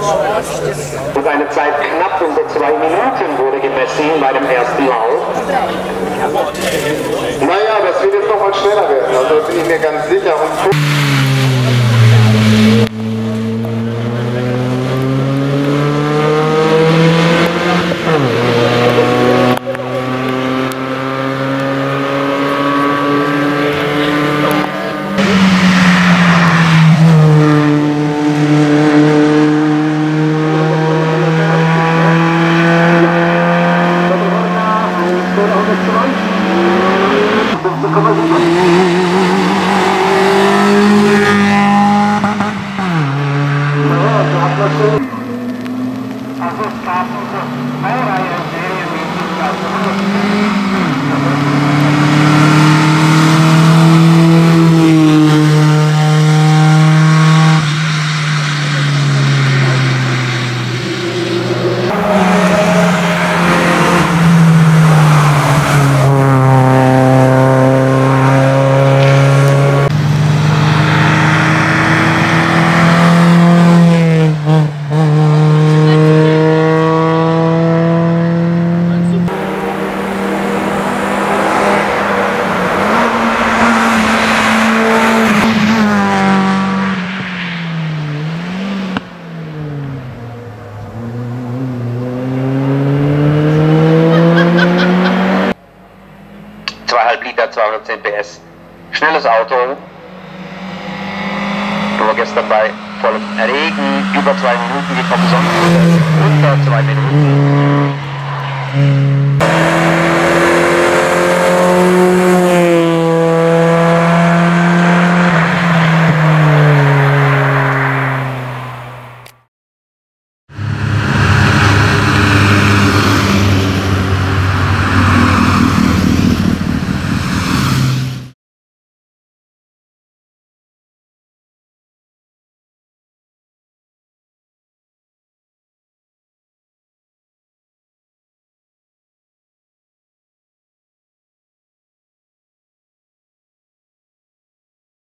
Und eine Zeit knapp unter 2 Minuten wurde gemessen bei dem ersten Lauf. Naja, das wird jetzt noch mal schneller werden, also bin ich mir ganz sicher. Liter, 210 PS. Schnelles Auto. Nur gestern bei vollem Regen über 2 Minuten gekommen, sonst unter 2 Minuten.